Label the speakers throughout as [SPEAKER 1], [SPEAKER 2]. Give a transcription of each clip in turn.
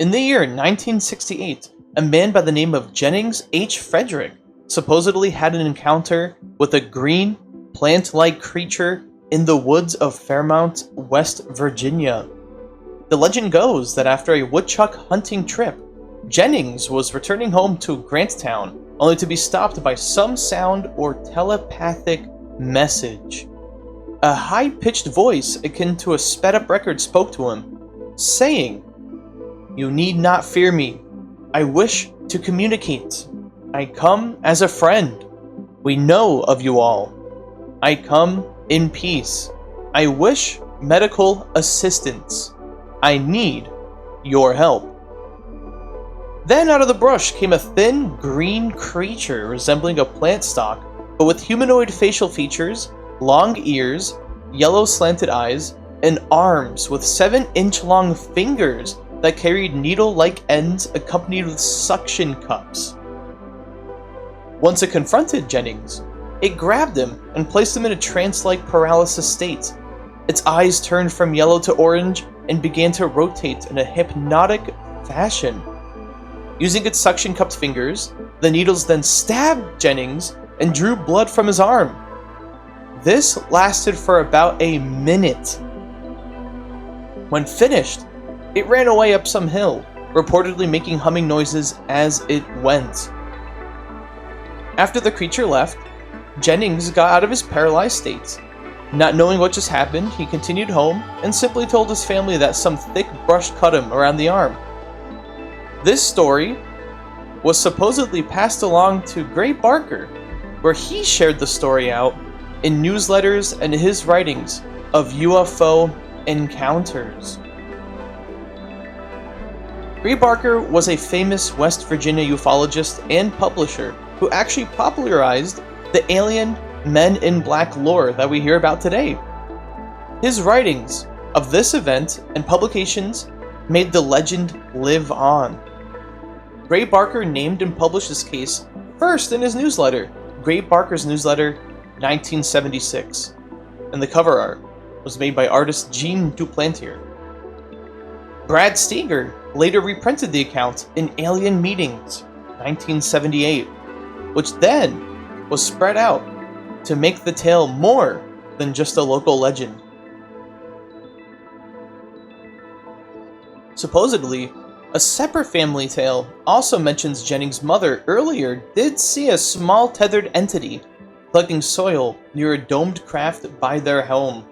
[SPEAKER 1] In the year 1968, a man by the name of Jennings H. Frederick supposedly had an encounter with a green, plant-like creature in the woods of Fairmont, West Virginia. The legend goes that after a woodchuck hunting trip, Jennings was returning home to Granttown, only to be stopped by some sound or telepathic message. A high-pitched voice akin to a sped-up record spoke to him, saying, "You need not fear me. I wish to communicate. I come as a friend. We know of you all. I come in peace. I wish medical assistance. I need your help." Then out of the brush came a thin, green creature resembling a plant stalk, but with humanoid facial features, long ears, yellow slanted eyes, and arms with 7-inch-long fingers that carried needle-like ends accompanied with suction cups. Once it confronted Jennings, it grabbed him and placed him in a trance-like paralysis state. Its eyes turned from yellow to orange and began to rotate in a hypnotic fashion. Using its suction-cupped fingers, the needles then stabbed Jennings and drew blood from his arm. This lasted for about a minute. When finished, it ran away up some hill, reportedly making humming noises as it went. After the creature left, Jennings got out of his paralyzed state. Not knowing what just happened, he continued home and simply told his family that some thick brush cut him around the arm. This story was supposedly passed along to Gray Barker, where he shared the story out in newsletters and his writings of UFO encounters. Gray Barker was a famous West Virginia ufologist and publisher who actually popularized the alien Men in Black lore that we hear about today. His writings of this event and publications made the legend live on. Gray Barker named and published this case first in his newsletter, Gray Barker's Newsletter 1976, and the cover art was made by artist Jean Duplantier. Brad Steiger later reprinted the account in Alien Meetings 1978, which then was spread out to make the tale more than just a local legend. Supposedly, a separate family tale also mentions Jennings' mother earlier did see a small tethered entity collecting soil near a domed craft by their home.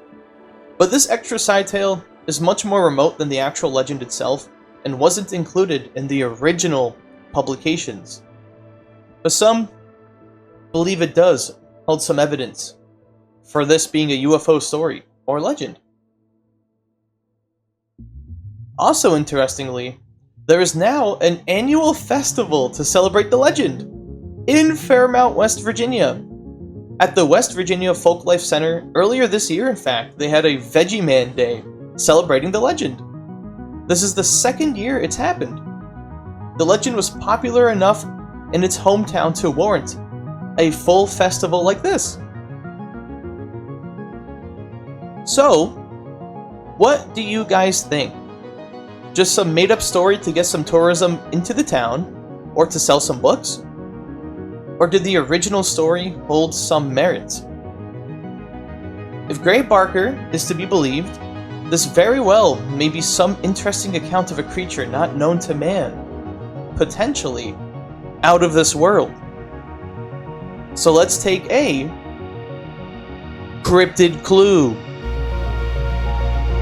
[SPEAKER 1] But this extra side tale is much more remote than the actual legend itself and wasn't included in the original publications. But some believe it does hold some evidence for this being a UFO story or legend. Also interestingly, there is now an annual festival to celebrate the legend in Fairmont, West Virginia. At the West Virginia Folklife Center, earlier this year in fact, they had a Veggie Man Day celebrating the legend. This is the second year it's happened. The legend was popular enough in its hometown to warrant a full festival like this. So, what do you guys think? Just some made-up story to get some tourism into the town, or to sell some books? Or did the original story hold some merit? If Gray Barker is to be believed, this very well may be some interesting account of a creature not known to man, potentially out of this world. So let's take a cryptid clue.